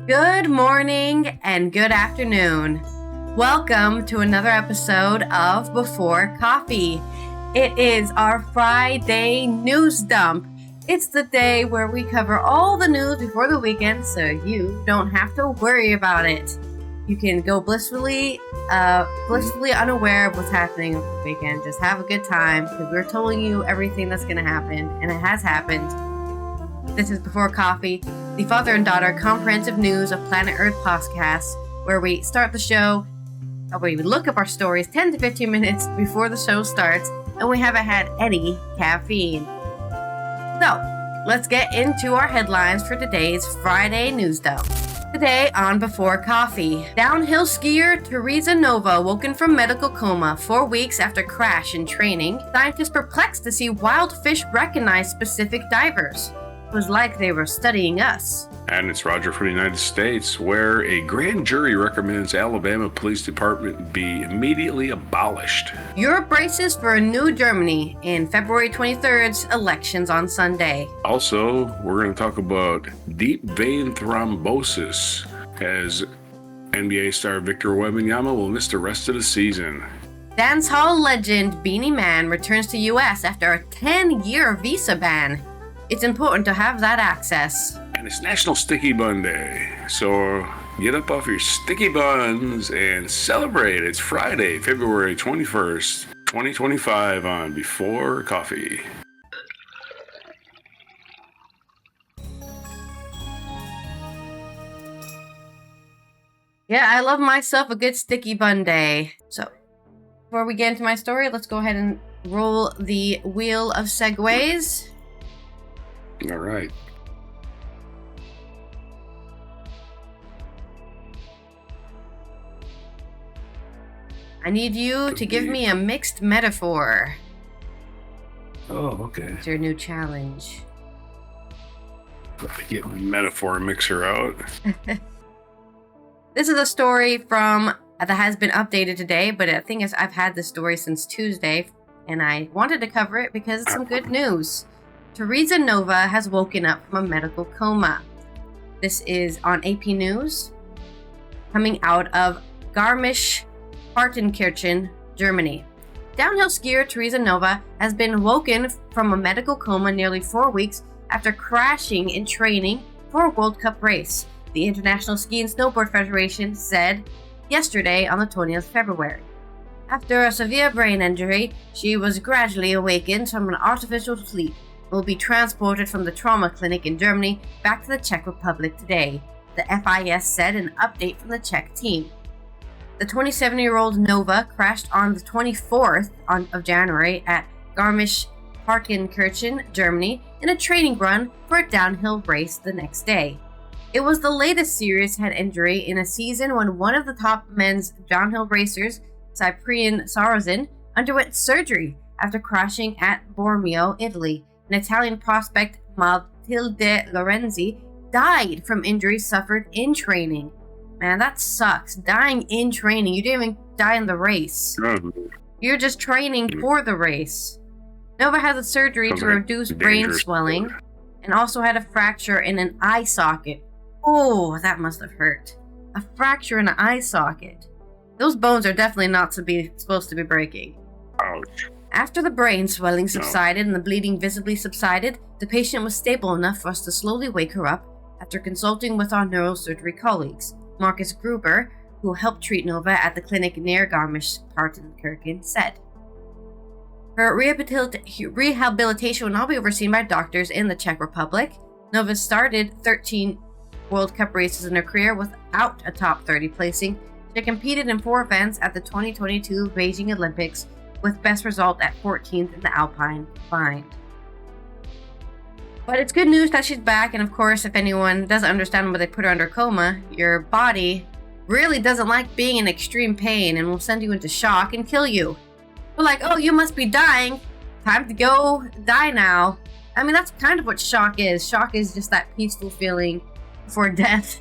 Good morning and good afternoon. Welcome to another episode of Before Coffee. It is our Friday news dump. It's the day where we cover all the news before the weekend so you don't have to worry about it. You can go blissfully unaware of what's happening over the weekend. Just have a good time because we're telling you everything that's going to happen, and it has happened. This is Before Coffee, the father and daughter comprehensive news of Planet Earth podcast, where we start the show, we look up our stories 10 to 15 minutes before the show starts, and we haven't had any caffeine. So, let's get into our headlines for today's Friday news dump. Today on Before Coffee, downhill skier Tereza Nova woken from medical coma 4 weeks after crash in training. Scientists perplexed to see wild fish recognize specific divers. It was like they were studying us. And it's Roger for the United States, where a grand jury recommends Alabama Police Department be immediately abolished. Europe braces for a new Germany in February 23rd's elections on Sunday. Also, we're going to talk about deep vein thrombosis, as NBA star Victor Wembanyama will miss the rest of the season. Dancehall legend Beanie Man returns to U.S. after a 10-year visa ban. It's important to have that access. And it's National Sticky Bun Day. So get up off your sticky buns and celebrate. It's Friday, February 21st, 2025 on Before Coffee. Yeah, I love myself a good sticky bun day. So before we get into my story, let's go ahead and roll the wheel of segues. All right. I need you to give me a mixed metaphor. Oh, okay. It's your new challenge. Let me get my metaphor mixer out. This is a story from that has been updated today, but the thing is, I've had this story since Tuesday, and I wanted to cover it because it's some good news. Tereza Nova has woken up from a medical coma. This is on AP News, coming out of Garmisch-Partenkirchen, Germany. Downhill skier Tereza Nova has been woken from a medical coma nearly 4 weeks after crashing in training for a World Cup race, the International Ski and Snowboard Federation said yesterday on the 20th of February. After a severe brain injury, she was gradually awakened from an artificial sleep. Will be transported from the trauma clinic in Germany back to the Czech Republic today, the FIS said in an update from the Czech team. The 27-year-old Nova crashed on the 24th of January at Garmisch-Partenkirchen, Germany, in a training run for a downhill race the next day. It was the latest serious head injury in a season when one of the top men's downhill racers, Cyprian Sarrazin, underwent surgery after crashing at Bormio, Italy. An Italian prospect, Matilde Lorenzi, died from injuries suffered in training. Man, that sucks. Dying in training. You didn't even die in the race. You're just training for the race. Nova had the surgery to reduce brain swelling and also had a fracture in an eye socket. Oh, that must have hurt. A fracture in an eye socket. Those bones are definitely not supposed to be breaking. Ouch. After the brain swelling subsided and the bleeding visibly subsided, the patient was stable enough for us to slowly wake her up after consulting with our neurosurgery colleagues. Marcus Gruber, who helped treat Nova at the clinic near Garmisch-Partenkirchen, said. Her rehabilitation will now be overseen by doctors in the Czech Republic. Nova started 13 World Cup races in her career without a top 30 placing. She competed in 4 events at the 2022 Beijing Olympics, with best result at 14th in the Alpine combined. But it's good news that she's back, and of course, if anyone doesn't understand why they put her under coma, your body really doesn't like being in extreme pain and will send you into shock and kill you. We're like, oh, you must be dying. Time to go die now. I mean, that's kind of what shock is. Shock is just that peaceful feeling before death.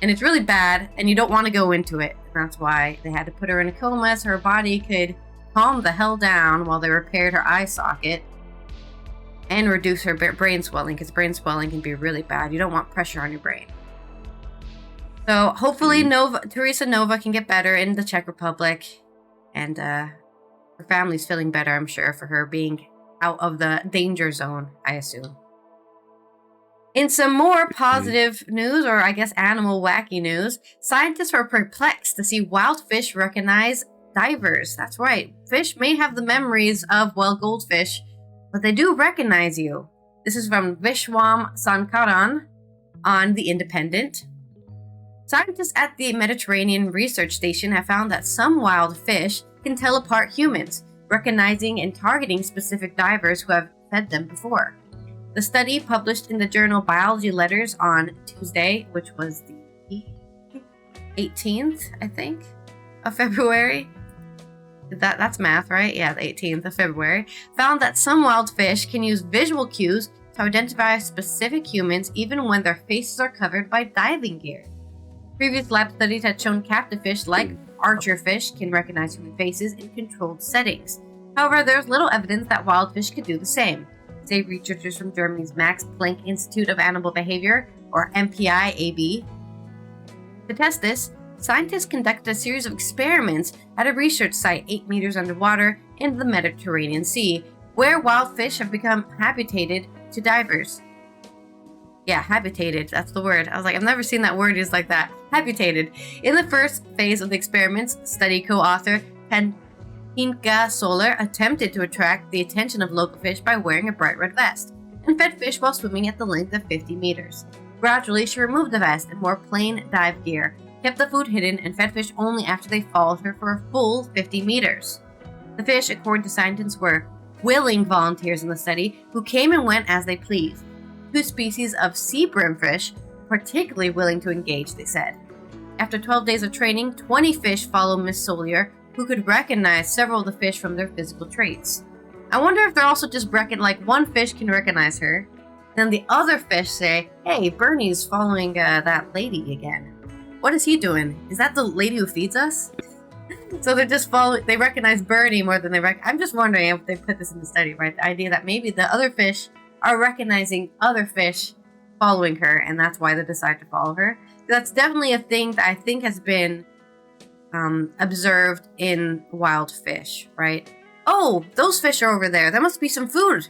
And it's really bad, and you don't want to go into it. That's why they had to put her in a coma so her body could calm the hell down while they repaired her eye socket and reduce her brain swelling, because brain swelling can be really bad. You don't want pressure on your brain. So hopefully Tereza Nova can get better in the Czech Republic, and her family's feeling better, I'm sure, for her being out of the danger zone, I assume. In some more positive news, or I guess animal wacky news, scientists were perplexed to see wild fish recognize divers. That's right. Fish may have the memories of, well, goldfish, but they do recognize you. This is from Vishwam Sankaran on The Independent. Scientists at the Mediterranean Research Station have found that some wild fish can tell apart humans, recognizing and targeting specific divers who have fed them before. The study, published in the journal Biology Letters on Tuesday, which was the 18th, I think, of February. That's math, right? Yeah, the 18th of February, found that some wild fish can use visual cues to identify specific humans even when their faces are covered by diving gear. Previous lab studies had shown captive fish like archerfish can recognize human faces in controlled settings. However, there's little evidence that wild fish could do the same, say researchers from Germany's Max Planck Institute of Animal Behavior, or MPI-AB. To test this, scientists conducted a series of experiments at a research site 8 meters underwater in the Mediterranean Sea, where wild fish have become habituated to divers. Yeah, habituated, that's the word. I was like, I've never seen that word used like that. Habituated. In the first phase of the experiments, study co-author Katinka Soler attempted to attract the attention of local fish by wearing a bright red vest, and fed fish while swimming at the length of 50 meters. Gradually, she removed the vest and wore plain dive gear, kept the food hidden, and fed fish only after they followed her for a full 50 meters. The fish, according to scientists, were willing volunteers in the study who came and went as they pleased. 2 species of sea brimfish, particularly willing to engage, they said. After 12 days of training, 20 fish follow Miss Solier, who could recognize several of the fish from their physical traits. I wonder if they're also just like one fish can recognize her, then the other fish say, hey, Bernie's following that lady again. What is he doing? Is that the lady who feeds us? So they're just they recognize Bernie more than I'm just wondering if they put this in the study, right? The idea that maybe the other fish are recognizing other fish following her, and that's why they decide to follow her. That's definitely a thing that I think has been observed in wild fish, right? Oh, those fish are over there. There must be some food.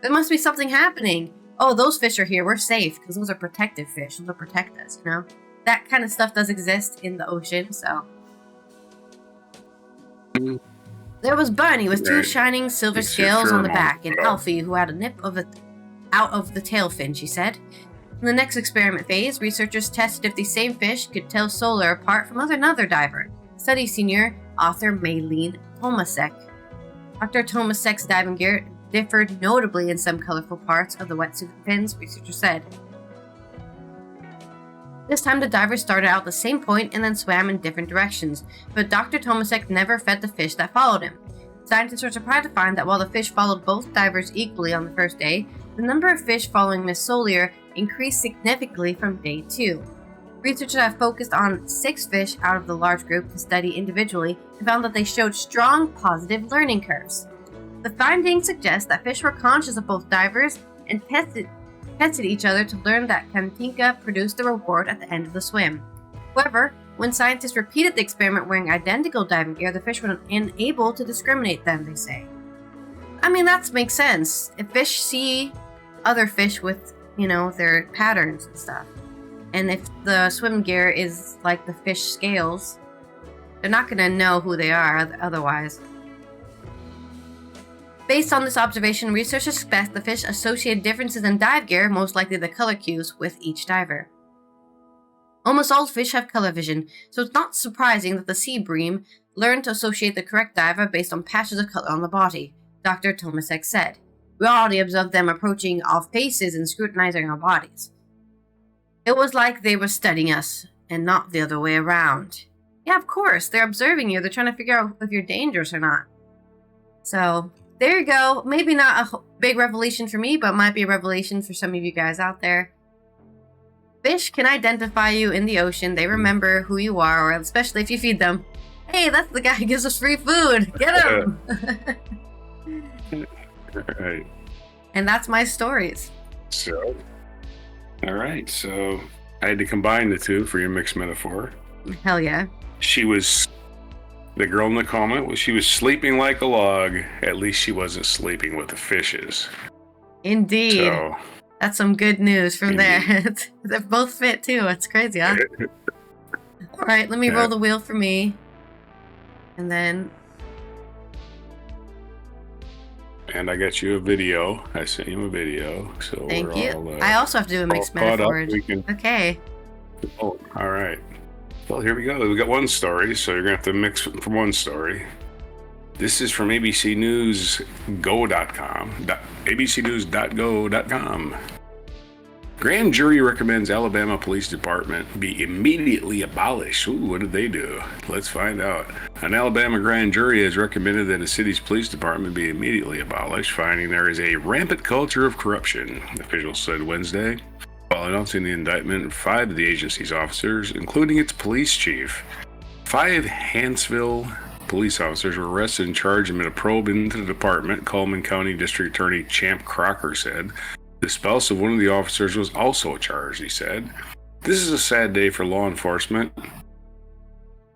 There must be something happening. Oh, those fish are here. We're safe because those are protective fish. Those will protect us, you know? That kind of stuff does exist in the ocean, so. There was Bernie with 2 shining silver scales on the back, and Alfie, who had a nip out of the tail fin, she said. In the next experiment phase, researchers tested if the same fish could tell Solar apart from another diver, study senior author Maylene Tomasek. Dr. Tomasek's diving gear differed notably in some colorful parts of the wetsuit fins, researchers said. This time the divers started out the same point and then swam in different directions, but Dr. Tomasek never fed the fish that followed him. Scientists were surprised to find that while the fish followed both divers equally on the first day, the number of fish following Miss Solier increased significantly from day 2. Researchers have focused on 6 fish out of the large group to study individually and found that they showed strong positive learning curves. The findings suggest that fish were conscious of both divers and tested each other to learn that Katinka produced the reward at the end of the swim. However, when scientists repeated the experiment wearing identical diving gear, the fish were unable to discriminate them, they say. I mean, that makes sense. If fish see other fish with, their patterns and stuff, and if the swim gear is like the fish scales, they're not going to know who they are otherwise. Based on this observation, researchers expect the fish associate differences in dive gear, most likely the color cues, with each diver. Almost all fish have color vision, so it's not surprising that the sea bream learned to associate the correct diver based on patches of color on the body, Dr. Tomasek said. We already observed them approaching our faces and scrutinizing our bodies. It was like they were studying us, and not the other way around. Yeah, of course, they're observing you. They're trying to figure out if you're dangerous or not. So, there you go. Maybe not a big revelation for me, but might be a revelation for some of you guys out there. Fish can identify you in the ocean. They remember who you are, or especially if you feed them. Hey, that's the guy who gives us free food. Get him! Right. And that's my stories. So, all right. So, I had to combine the two for your mixed metaphor. Hell yeah. The girl in the coma, she was sleeping like a log. At least she wasn't sleeping with the fishes. Indeed. So, that's some good news from there. They both fit too. It's crazy, huh? All right, let me roll the wheel for me. And then... And I got you a video. I sent you a video. So thank you. I also have to do a mixed metaphor. Okay. Oh, all right. Well, here we go. We got one story, so you're going to have to mix from one story. This is from abcnewsgo.com. abcnews.go.com. Grand jury recommends Alabama Police Department be immediately abolished. Ooh, what did they do? Let's find out. An Alabama grand jury has recommended that a city's police department be immediately abolished, finding there is a rampant culture of corruption, officials said Wednesday. While announcing the indictment of 5 of the agency's officers, including its police chief, 5 Huntsville police officers were arrested and charged amid a probe into the department, Coleman County District Attorney Champ Crocker said. The spouse of one of the officers was also charged, he said. This is a sad day for law enforcement,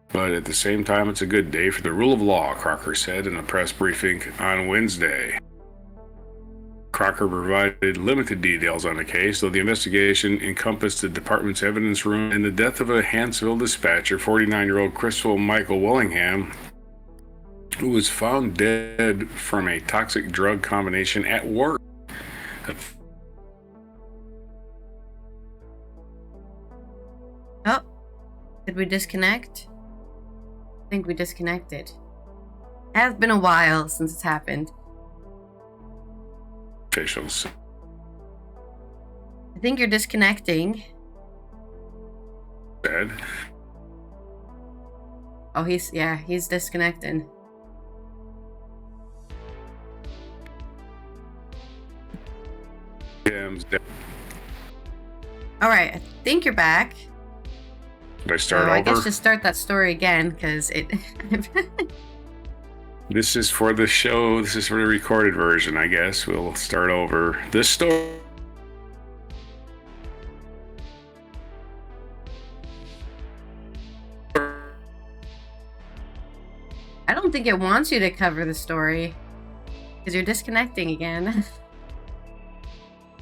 but at the same time, it's a good day for the rule of law, Crocker said in a press briefing on Wednesday. Crocker provided limited details on the case, though the investigation encompassed the department's evidence room and the death of a Huntsville dispatcher, 49-year-old Crystal Michael Willingham, who was found dead from a toxic drug combination at work. Oh, did we disconnect? I think we disconnected. It has been a while since it's happened. Officials. I think you're disconnecting. Dead. Oh, he's disconnecting. Yeah, I'm dead. All right, I think you're back. Did I start over? I guess just start that story again, because it... This is for the show. This is for the recorded version, I guess. We'll start over. This story... I don't think it wants you to cover the story, because you're disconnecting again.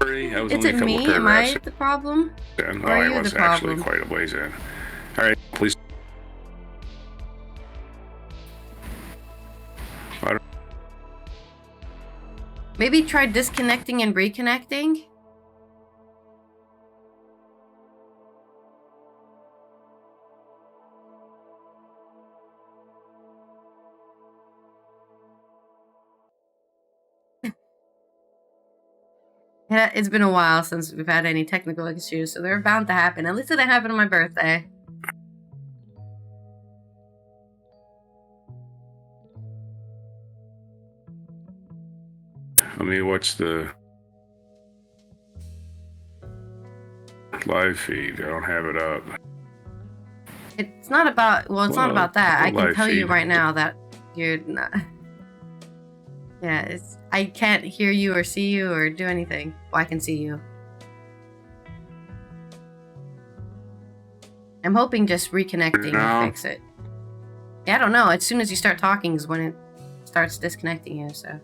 Is it me? Am I the problem? Or I was actually quite a ways in. All right, please. Maybe try disconnecting and reconnecting. Yeah, it's been a while since we've had any technical issues, so they're bound to happen. At least it didn't happen on my birthday. Let me watch the live feed. I don't have it up. It's not about, well, it's not about that. I can tell you right now that you're not... Yeah, I can't hear you or see you or do anything. Well, I can see you. I'm hoping just reconnecting will fix it. Yeah, I don't know. As soon as you start talking is when it starts disconnecting you, so...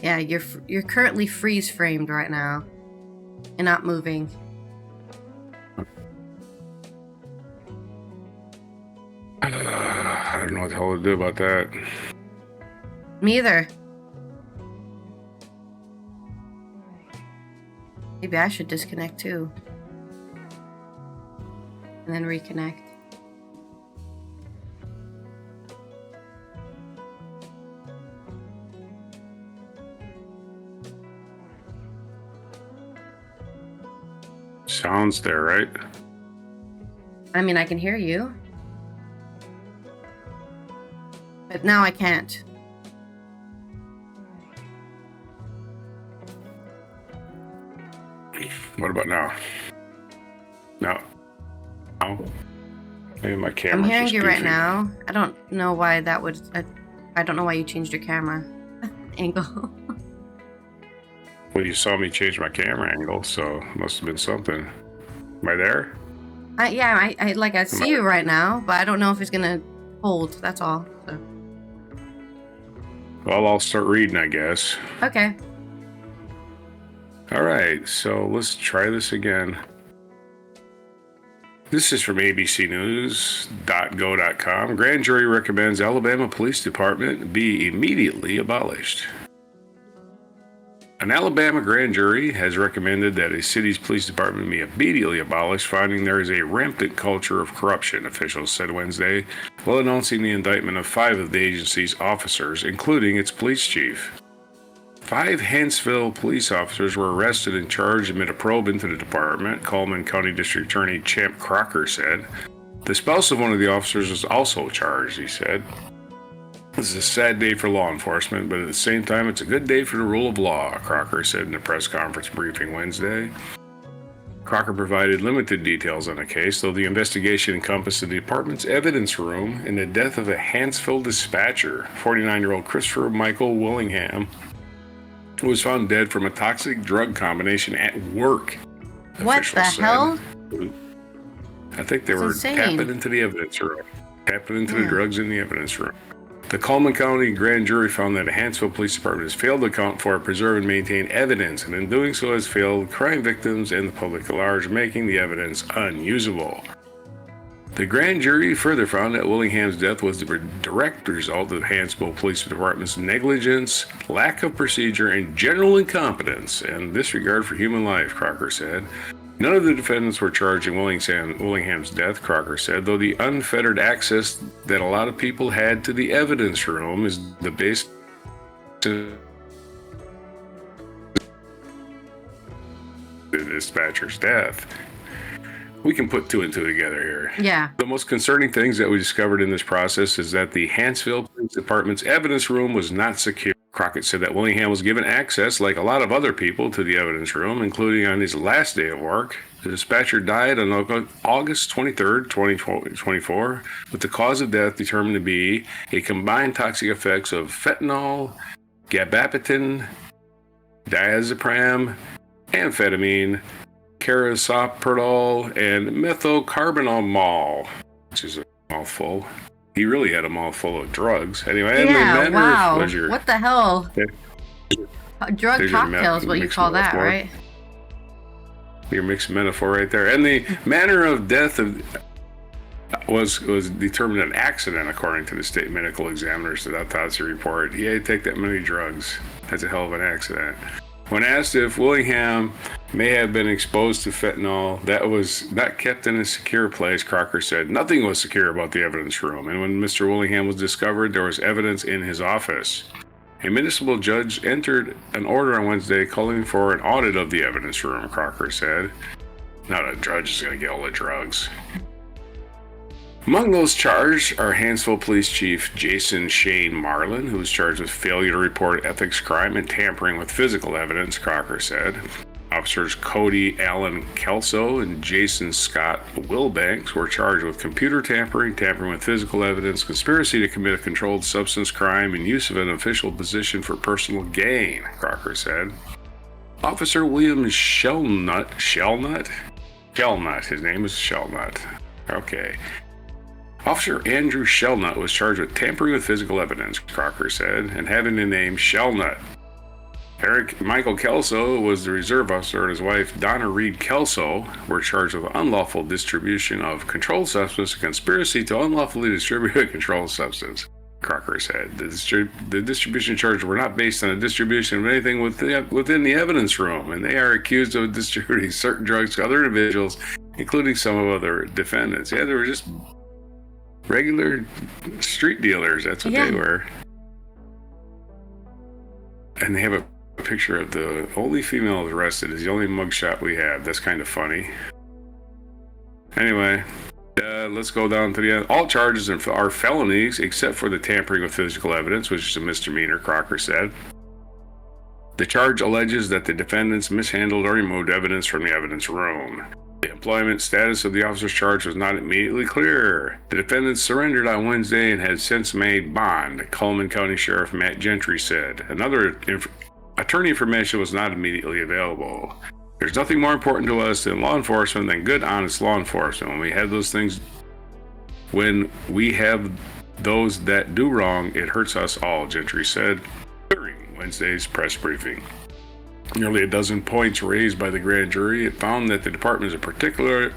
Yeah, you're currently freeze framed right now. You're not moving. I don't know what the hell to do about that. Me either. Maybe I should disconnect too. And then reconnect. Sounds there, right? I mean, I can hear you. But now I can't. What about now? No. No. Maybe my camera. I'm hearing you right now. I don't know why that would... I don't know why you changed your camera angle. Well, you saw me change my camera angle, so it must have been something. Am I there? Yeah, I see you right now, but I don't know if it's gonna hold. That's all. So. Well, I'll start reading, I guess. Okay. All right, so let's try this again. This is from abcnews.go.com. Grand jury recommends Alabama Police Department be immediately abolished. An Alabama grand jury has recommended that a city's police department be immediately abolished, finding there is a rampant culture of corruption, officials said Wednesday, while announcing the indictment of 5 of the agency's officers, including its police chief. 5 Huntsville police officers were arrested and charged amid a probe into the department, Coleman County District Attorney Champ Crocker said. The spouse of one of the officers was also charged, he said. This is a sad day for law enforcement, but at the same time, it's a good day for the rule of law, Crocker said in a press conference briefing Wednesday. Crocker provided limited details on the case, though the investigation encompassed the department's evidence room and the death of a Huntsville dispatcher, 49-year-old Christopher Michael Willingham, who was found dead from a toxic drug combination at work. What the hell? I think they were tapping into the evidence room, tapping into the drugs in the evidence room. The Coleman County grand jury found that the Huntsville Police Department has failed to account for, preserve, and maintain evidence, and in doing so has failed crime victims and the public at large, making the evidence unusable. The grand jury further found that Willingham's death was the direct result of the Huntsville Police Department's negligence, lack of procedure, and general incompetence and disregard for human life, Crocker said. None of the defendants were charged in Willingham's death, Crocker said, though the unfettered access that a lot of people had to the evidence room is the basis of the dispatcher's death. We can put 2 and 2 together here. Yeah. The most concerning things that we discovered in this process is that the Huntsville Police Department's evidence room was not secure. Crockett said that Willingham was given access, like a lot of other people, to the evidence room, including on his last day of work. The dispatcher died on August 23rd, 2024, with the cause of death determined to be a combined toxic effects of fentanyl, gabapentin, diazepam, amphetamine, carisoprodol, and methylcarbamol, which is a mouthful. He really had a mouthful of drugs. Anyway, yeah, wow. What the hell? Drug cocktail is what you call that, right? Your mixed metaphor right there. And the manner of death was determined an accident, according to the state medical examiner's autopsy report. He had to take that many drugs. That's a hell of an accident. When asked if Willingham may have been exposed to fentanyl, that was not kept in a secure place, Crocker said. Nothing was secure about the evidence room, and when Mr. Willingham was discovered, there was evidence in his office. A municipal judge entered an order on Wednesday calling for an audit of the evidence room, Crocker said. Not a judge is going to get all the drugs. Among those charged are Huntsville Police Chief Jason Shane Marlin, who was charged with failure to report ethics crime and tampering with physical evidence, Crocker said. Officers Cody Allen Kelso and Jason Scott Wilbanks were charged with computer tampering, tampering with physical evidence, conspiracy to commit a controlled substance crime, and use of an official position for personal gain, Crocker said. Officer William Shellnut, his name is Shellnut. Okay. Officer Andrew Shellnut was charged with tampering with physical evidence, Crocker said, and having the name Shellnut. Eric Michael Kelso was the reserve officer, and his wife, Donna Reed Kelso, were charged with unlawful distribution of controlled substance, conspiracy to unlawfully distribute a controlled substance, Crocker said. The distribution charges were not based on a distribution of anything within the evidence room, and they are accused of distributing certain drugs to other individuals, including some of other defendants. Yeah, they were just regular street dealers. That's what they were. And they have a picture of the only female arrested is the only mugshot we have. That's kind of funny. Anyway, let's go down to the end. All charges are felonies except for the tampering with physical evidence, which is a misdemeanor, Crocker said. The charge alleges that the defendants mishandled or removed evidence from the evidence room. The employment status of the officers charged was not immediately clear. The defendants surrendered on Wednesday and had since made bond, Coleman County Sheriff Matt Gentry said. Another attorney information was not immediately available. There's nothing more important to us than law enforcement than good, honest law enforcement. When we have those that do wrong, it hurts us all, Gentry said during Wednesday's press briefing. Nearly a dozen points raised by the grand jury. It found that the department is a particular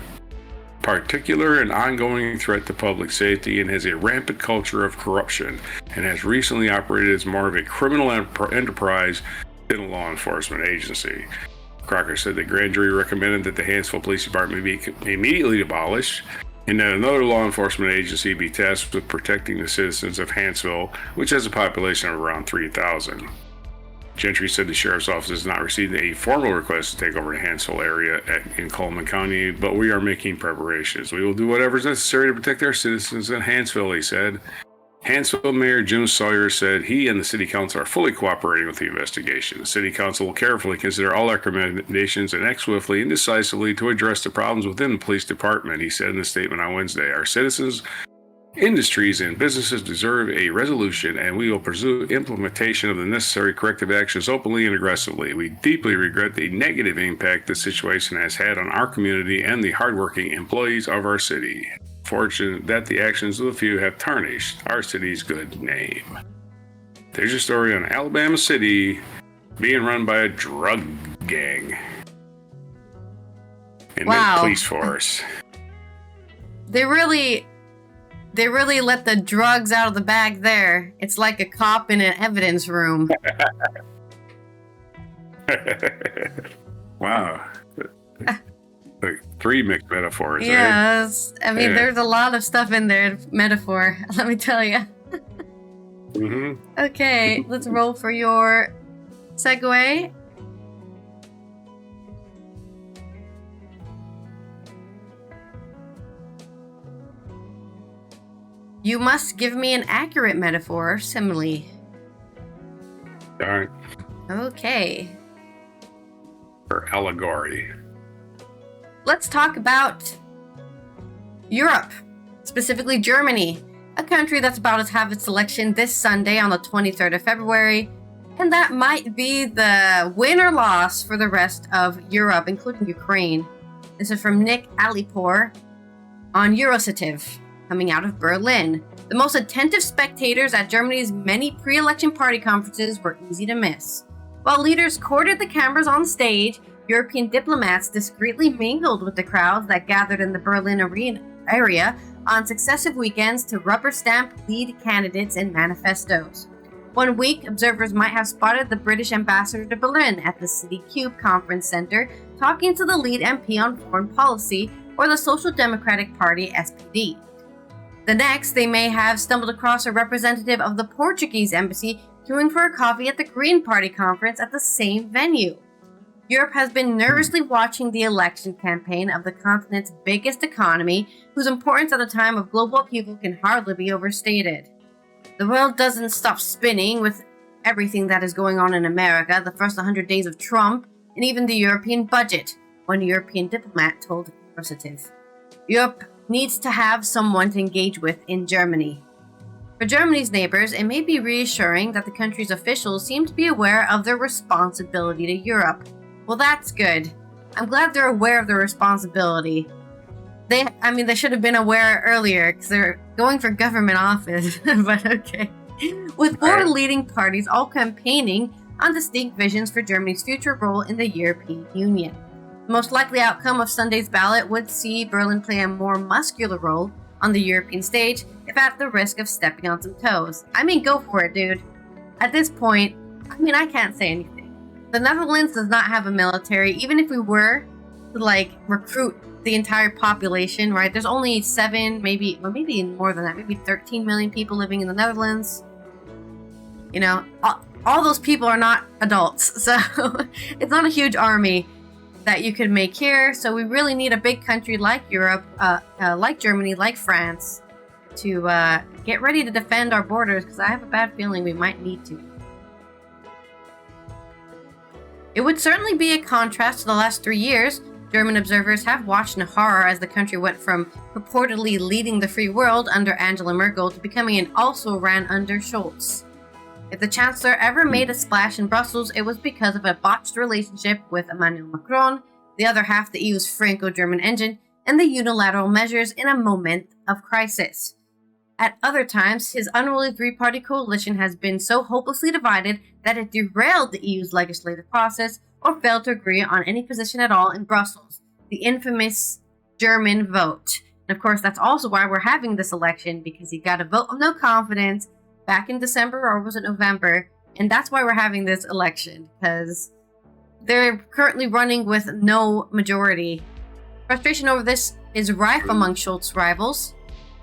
and ongoing threat to public safety and has a rampant culture of corruption and has recently operated as more of a criminal enterprise than a law enforcement agency. Crocker said the grand jury recommended that the Hanceville Police Department be immediately abolished and that another law enforcement agency be tasked with protecting the citizens of Hanceville, which has a population of around 3,000. Gentry said the sheriff's office has not received a formal request to take over the Hanceville area in Coleman County, but we are making preparations. We will do whatever is necessary to protect our citizens in Hanceville, he said. Hanceville Mayor Jim Sawyer said he and the City Council are fully cooperating with the investigation. The City Council will carefully consider all recommendations and act swiftly and decisively to address the problems within the police department, he said in a statement on Wednesday. Our citizens, industries, and businesses deserve a resolution, and we will pursue implementation of the necessary corrective actions openly and aggressively. We deeply regret the negative impact this situation has had on our community and the hardworking employees of our city. Fortunate that the actions of a few have tarnished our city's good name. There's your story on Alabama City being run by a drug gang and wow. the police force. They really let the drugs out of the bag there. It's like a cop in an evidence room. Wow. Like 3 mixed metaphors, yes. Right? I mean, there's a lot of stuff in there, metaphor, let me tell you. Mm-hmm. Okay, let's roll for your segue. You must give me an accurate metaphor or simile. All right. Okay. Or allegory. Let's talk about Europe, specifically Germany, a country that's about to have its election this Sunday on the 23rd of February, and that might be the win or loss for the rest of Europe, including Ukraine. This is from Nick Alipour on Eurocitive, coming out of Berlin. The most attentive spectators at Germany's many pre-election party conferences were easy to miss. While leaders courted the cameras on stage, European diplomats discreetly mingled with the crowds that gathered in the Berlin area on successive weekends to rubber stamp lead candidates and manifestos. One week, observers might have spotted the British ambassador to Berlin at the City Cube Conference Center talking to the lead MP on foreign policy, or the Social Democratic Party SPD. The next, they may have stumbled across a representative of the Portuguese embassy queuing for a coffee at the Green Party conference at the same venue. Europe has been nervously watching the election campaign of the continent's biggest economy, whose importance at a time of global upheaval can hardly be overstated. The world doesn't stop spinning with everything that is going on in America, the first 100 days of Trump, and even the European budget, one European diplomat told Eurocitive. Europe needs to have someone to engage with in Germany. For Germany's neighbors, it may be reassuring that the country's officials seem to be aware of their responsibility to Europe. Well, that's good. I'm glad they're aware of their responsibility. They should have been aware earlier because they're going for government office, but okay. With 4 leading parties all campaigning on distinct visions for Germany's future role in the European Union. The most likely outcome of Sunday's ballot would see Berlin play a more muscular role on the European stage, if at the risk of stepping on some toes. I mean, go for it, dude. At this point, I can't say anything. The Netherlands does not have a military. Even if we were to recruit the entire population, right? There's only 7, maybe more than that, maybe 13 million people living in the Netherlands. You know, all those people are not adults, so it's not a huge army that you could make here. So we really need a big country like Europe, like Germany, like France, to get ready to defend our borders, because I have a bad feeling we might need to. It would certainly be a contrast to the last 3 years. German observers have watched in horror as the country went from purportedly leading the free world under Angela Merkel to becoming an also-ran under Scholz. If the Chancellor ever made a splash in Brussels, it was because of a botched relationship with Emmanuel Macron, the other half the EU's Franco-German engine, and the unilateral measures in a moment of crisis. At other times, his unruly three-party coalition has been so hopelessly divided that it derailed the EU's legislative process or failed to agree on any position at all in Brussels, the infamous German vote. And of course, that's also why we're having this election, because he got a vote of no confidence back in December, or was it November? And that's why we're having this election, because they're currently running with no majority. Frustration over this is rife among Scholz's rivals,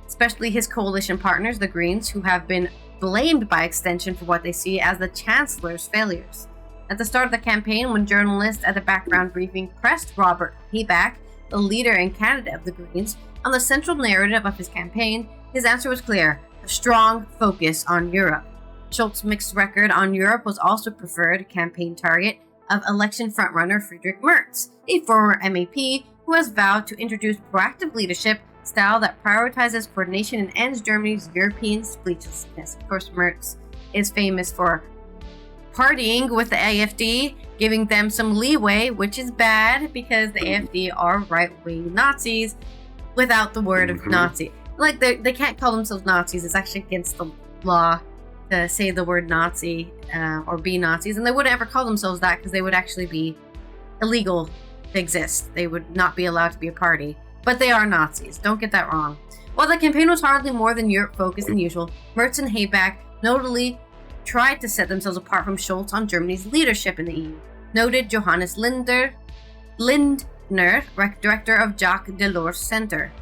especially his coalition partners, the Greens, who have been blamed by extension for what they see as the Chancellor's failures. At the start of the campaign, when journalists at the background briefing pressed Robert Habeck, the leader and candidate of the Greens, on the central narrative of his campaign, his answer was clear: a strong focus on Europe. Scholz's mixed record on Europe was also preferred campaign target of election frontrunner Friedrich Merz, a former MEP who has vowed to introduce proactive leadership style that prioritizes coordination and ends Germany's European speechlessness. Of course, Merz is famous for partying with the AfD, giving them some leeway, which is bad because the AfD are right-wing Nazis without the word of Nazi. Like, they can't call themselves Nazis. It's actually against the law to say the word Nazi or be Nazis. And they wouldn't ever call themselves that because they would actually be illegal to exist. They would not be allowed to be a party. But they are Nazis. Don't get that wrong. While the campaign was hardly more than Europe-focused than usual, Merz and Habeck notably tried to set themselves apart from Scholz on Germany's leadership in the EU. Noted Johannes Lindner, director of Jacques Delors Center.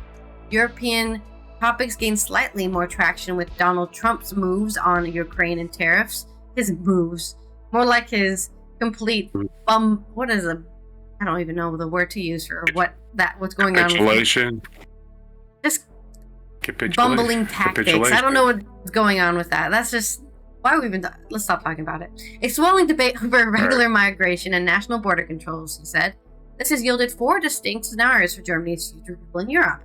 European topics gained slightly more traction with Donald Trump's moves on Ukraine and tariffs. His moves. More like his complete I don't even know the word to use for what's going on. Capitulation. Just bumbling tactics. I don't know what's going on with that. That's just why we even. Let's stop talking about it. A swelling debate over regular migration and national border controls, he said. This has yielded 4 distinct scenarios for Germany's future role in Europe.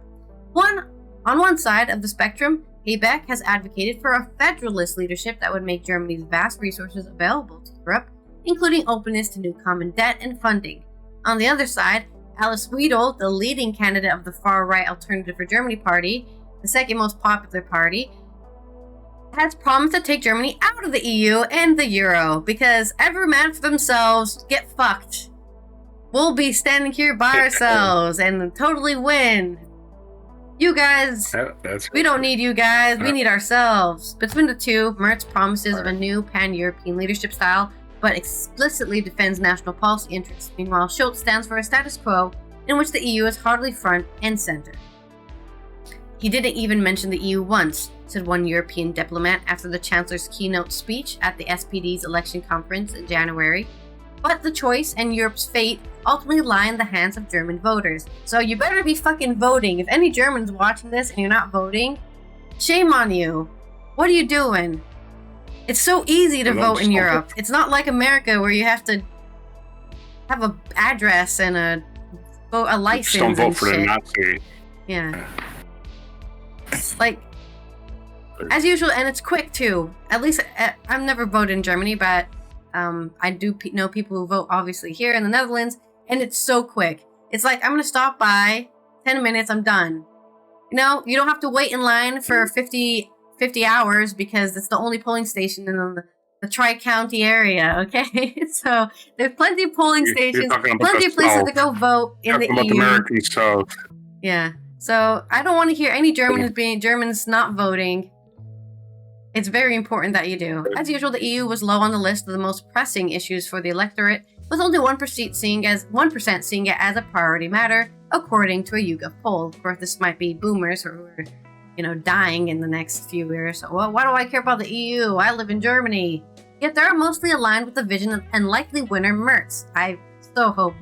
On one side of the spectrum, Habeck has advocated for a federalist leadership that would make Germany's vast resources available to Europe, including openness to new common debt and funding. On the other side, Alice Weidel, the leading candidate of the far-right Alternative for Germany party, the second most popular party, has promised to take Germany out of the EU and the Euro, because every man for themselves, get fucked. We'll be standing here by ourselves and totally win. You guys, we don't need you guys, we need ourselves. Between the two, Merz promises of a new pan-European leadership style, but explicitly defends national policy interests. Meanwhile, Scholz stands for a status quo in which the EU is hardly front and center. He didn't even mention the EU once, said one European diplomat after the Chancellor's keynote speech at the SPD's election conference in January. But the choice and Europe's fate ultimately lie in the hands of German voters. So you better be fucking voting. If any German's watching this and you're not voting, shame on you. What are you doing? It's so easy to vote in Europe. It's not like America where you have to have an address and a license. Just don't vote for the Nazi. Yeah. It's like, as usual, and it's quick too. At least I've never voted in Germany, but I do know people who vote obviously here in the Netherlands, and it's so quick. It's like, I'm gonna stop by, 10 minutes, I'm done. You know, you don't have to wait in line for 50 hours because it's the only polling station in the Tri-County area, okay? So there's plenty of polling stations, plenty of places to go vote in the EU. American South. Yeah. So I don't want to hear any Germans not voting. It's very important that you do. As usual, the EU was low on the list of the most pressing issues for the electorate, with only 1% seeing it as a priority matter, according to a YouGov poll. Of course, this might be boomers who are, dying in the next few years. So, well, why do I care about the EU? I live in Germany. Yet they are mostly aligned with the vision and likely winner Merz. I so hope.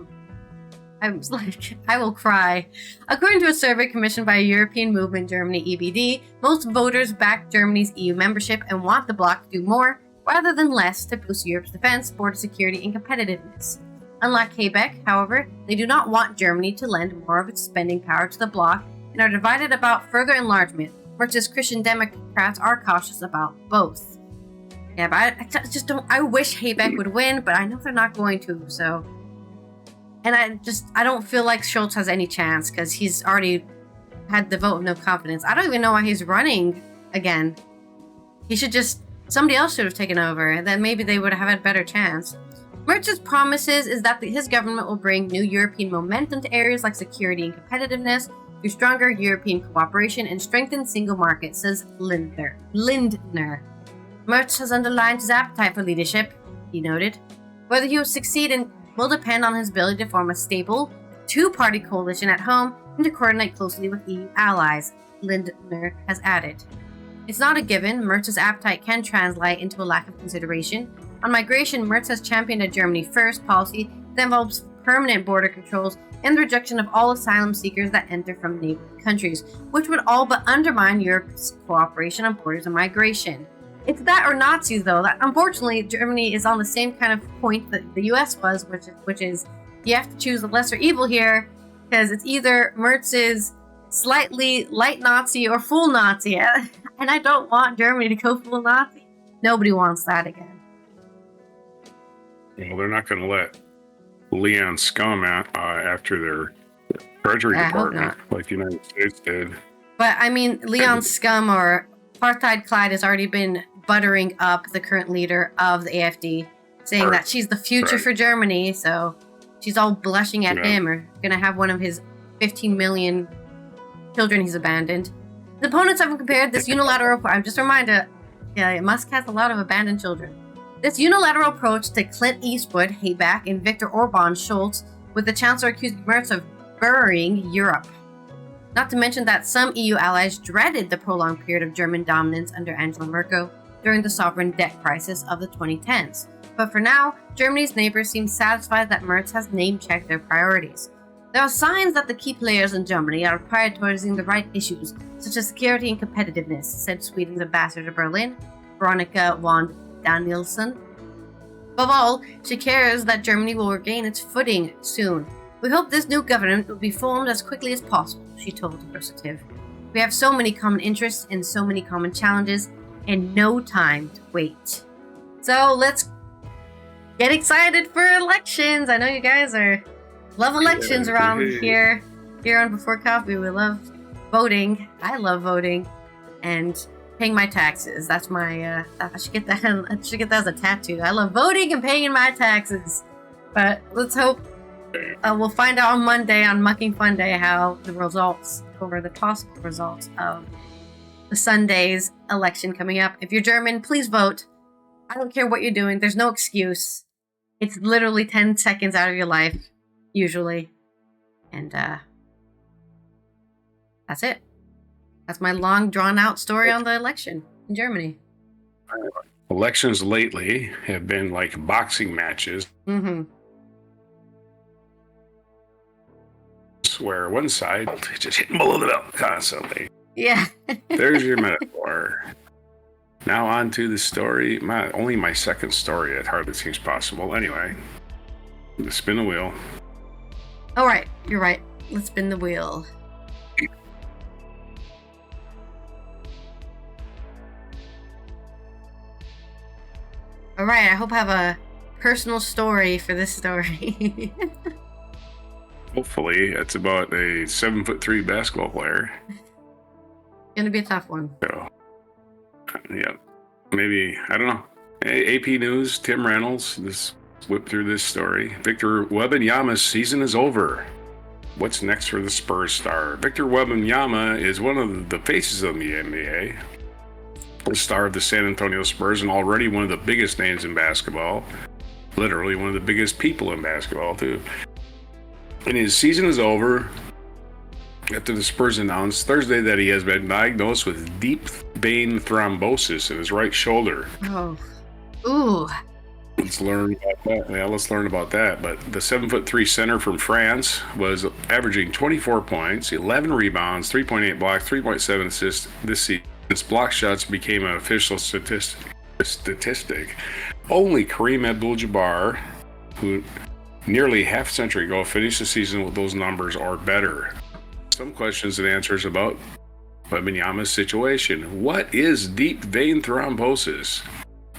I will cry. According to a survey commissioned by a European Movement Germany EBD, most voters back Germany's EU membership and want the bloc to do more, rather than less, to boost Europe's defense, border security, and competitiveness. Unlike Habeck, however, they do not want Germany to lend more of its spending power to the bloc and are divided about further enlargement. Merz's Christian Democrats are cautious about both. Yeah, but I just don't. I wish Haybeck would win, but I know they're not going to. So, and I don't feel like Schultz has any chance because he's already had the vote of no confidence. I don't even know why he's running again. He should just. Somebody else should have taken over, and then maybe they would have had a better chance. Mertz's promises is that his government will bring new European momentum to areas like security and competitiveness through stronger European cooperation and strengthened single market, says Lindner. Merz has underlined his appetite for leadership, he noted. Whether he will succeed will depend on his ability to form a stable, two-party coalition at home and to coordinate closely with EU allies, Lindner has added. It's not a given. Merz's appetite can translate into a lack of consideration. On migration, Merz has championed a Germany First policy that involves permanent border controls and the rejection of all asylum seekers that enter from neighboring countries, which would all but undermine Europe's cooperation on borders and migration. It's that or Nazis, though. That unfortunately, Germany is on the same kind of point that the US was, which is you have to choose the lesser evil here, because it's either Merz's slightly light Nazi or full Nazi, and I don't want Germany to go full Nazi. Nobody wants that again. Well, they're not going to let Leon scum out after their Treasury Department, like the United States did. But I mean, Leon scum or Apartheid Clyde has already been buttering up the current leader of the AfD, saying that she's the future for Germany. So she's all blushing at him, or gonna have one of his 15 million children he's abandoned. The opponents have compared this unilateral. I'm just a reminder, Musk has a lot of abandoned children. This unilateral approach to Clint Eastwood, Hayback, and Viktor Orban Schultz, with the Chancellor accusing Merz of burying Europe. Not to mention that some EU allies dreaded the prolonged period of German dominance under Angela Merkel during the sovereign debt crisis of the 2010s. But for now, Germany's neighbors seem satisfied that Merz has name-checked their priorities. There are signs that the key players in Germany are prioritizing the right issues, such as security and competitiveness, said Sweden's ambassador to Berlin, Veronica von Danielsson. Above all, she cares that Germany will regain its footing soon. We hope this new government will be formed as quickly as possible, she told Versative. We have so many common interests and so many common challenges, and no time to wait. So let's get excited for elections. I know you guys love elections around here on Before Coffee. We love voting. I love voting and paying my taxes. That's my I should get that as a tattoo. I love voting and paying my taxes. But let's hope we'll find out on Monday on Mucking Fun Day how the results, or the possible results of the Sunday's election coming up. If you're German, please vote. I don't care what you're doing. There's no excuse. It's literally 10 seconds out of your life, usually. And that's it. That's my long, drawn-out story on the election in Germany. Elections lately have been like boxing matches. Mm-hmm. Where one side just hitting below the belt constantly. Yeah. There's your metaphor. Now on to the story. Only my second story. It hardly seems possible. Anyway, let's spin the wheel. All right, you're right. Let's spin the wheel. All right, I hope I have a personal story for this story. Hopefully, it's about a 7'3" basketball player. Gonna be a tough one. So, yeah, maybe, I don't know. AP News, Tim Reynolds, just whip through this story. Victor Wembanyama's season is over. What's next for the Spurs star? Victor Wembanyama is one of the faces of the NBA. The star of the San Antonio Spurs and already one of the biggest names in basketball. Literally one of the biggest people in basketball, too. And his season is over after the Spurs announced Thursday that he has been diagnosed with deep vein thrombosis in his right shoulder. Oh. Ooh. Let's learn about that. Yeah, let's learn about that. But the 7'3" center from France was averaging 24 points, 11 rebounds, 3.8 blocks, 3.7 assists this season. His block shots became an official statistic. Only Kareem Abdul-Jabbar, who nearly half a century ago finished the season with those numbers or better. Some questions and answers about Wembanyama's situation. What is deep vein thrombosis?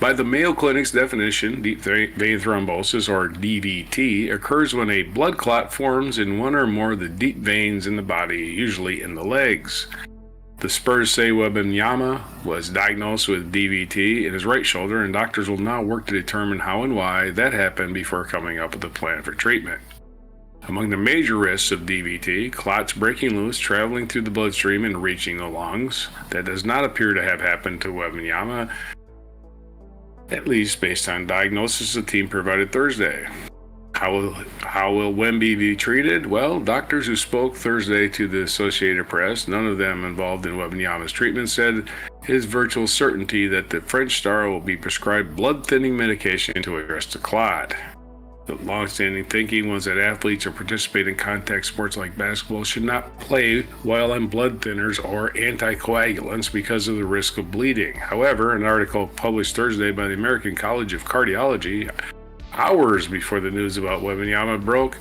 By the Mayo Clinic's definition, deep vein thrombosis, or DVT, occurs when a blood clot forms in one or more of the deep veins in the body, usually in the legs. The Spurs say Wembanyama was diagnosed with DVT in his right shoulder, and doctors will now work to determine how and why that happened before coming up with a plan for treatment. Among the major risks of DVT, clots breaking loose, traveling through the bloodstream, and reaching the lungs. That does not appear to have happened to Wembanyama, at least based on diagnosis the team provided Thursday. How will Wemby be treated? Well, doctors who spoke Thursday to the Associated Press, none of them involved in Wembanyama's treatment, said it is virtual certainty that the French star will be prescribed blood-thinning medication to address the clot. The long-standing thinking was that athletes who participate in contact sports like basketball should not play while on blood thinners or anticoagulants because of the risk of bleeding. However, an article published Thursday by the American College of Cardiology, hours before the news about Wembanyama broke,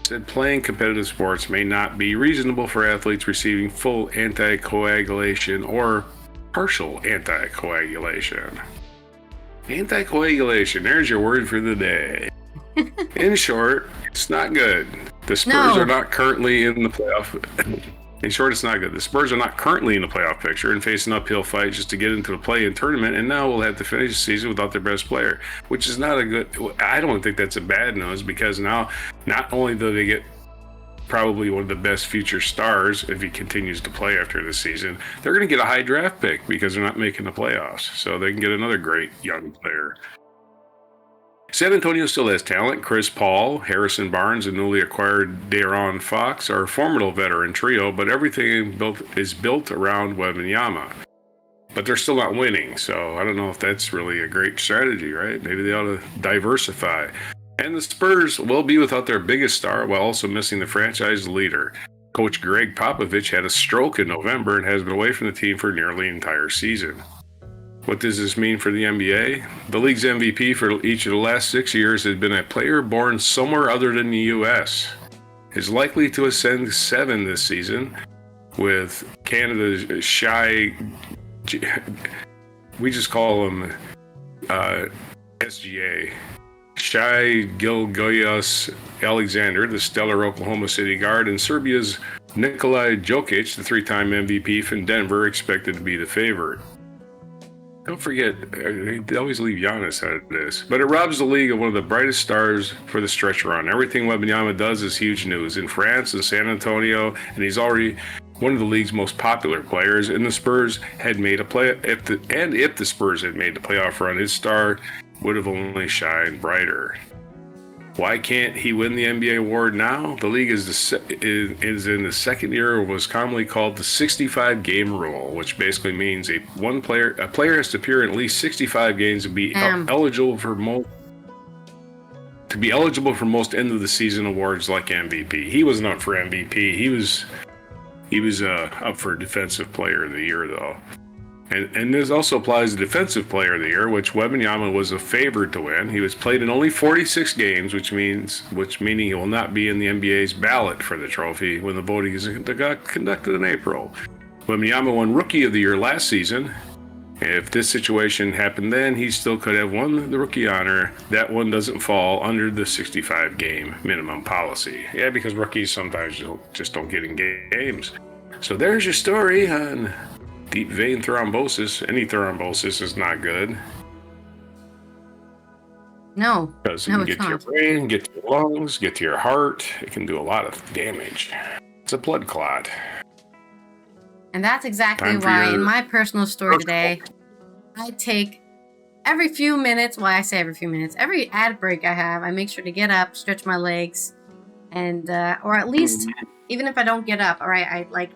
said playing competitive sports may not be reasonable for athletes receiving full anticoagulation or partial anticoagulation. Anticoagulation, there's your word for the day. In short, it's not good. The Spurs are not currently in the playoff. In short, it's not good. The Spurs are not currently in the playoff picture and face an uphill fight just to get into the play-in tournament, and now we'll have to finish the season without their best player, which is not a good... I don't think that's a bad news, because now not only do they get probably one of the best future stars if he continues to play after this season, they're going to get a high draft pick because they're not making the playoffs, so they can get another great young player. San Antonio still has talent. Chris Paul, Harrison Barnes, and newly acquired De'Aaron Fox are a formidable veteran trio, but everything is built around Wembanyama. But they're still not winning, so I don't know if that's really a great strategy, right? Maybe they ought to diversify. And the Spurs will be without their biggest star while also missing the franchise leader. Coach Greg Popovich had a stroke in November and has been away from the team for nearly an entire season. What does this mean for the NBA? The league's MVP for each of the last 6 years has been a player born somewhere other than the U.S. Is likely to ascend to 7 this season, with Canada's Shy, we just call him SGA, Shai Gilgeous Alexander, the stellar Oklahoma City guard, and Serbia's Nikola Jokic, the 3-time MVP from Denver, expected to be the favorite. Don't forget, they always leave Giannis out of this. But it robs the league of one of the brightest stars for the stretch run. Everything Wembanyama does is huge news in France and San Antonio, and he's already one of the league's most popular players. And the Spurs had made a play. If the Spurs had made the playoff run, his star would have only shined brighter. Why can't he win the NBA award now? The league is in the second year of what was commonly called the 65-game rule, which basically means a player has to appear in at least 65 games to be eligible for most end of the season awards like MVP. He wasn't up for MVP. He was up for Defensive Player of the Year though. And this also applies to Defensive Player of the Year, which Wembanyama was a favorite to win. He was played in only 46 games, meaning he will not be in the NBA's ballot for the trophy when the voting is conducted in April. Wembanyama won Rookie of the Year last season. If this situation happened then, he still could have won the rookie honor. That one doesn't fall under the 65-game minimum policy. Yeah, because rookies sometimes just don't get in games. So there's your story on deep vein thrombosis. Any thrombosis is not good. No. Because it can get to your brain, get to your lungs, get to your heart. It can do a lot of damage. It's a blood clot. And that's exactly why in my personal story today, I take every few minutes, well, I say every few minutes, every ad break I have, I make sure to get up, stretch my legs, and, or at least, even if I don't get up, all right, I like,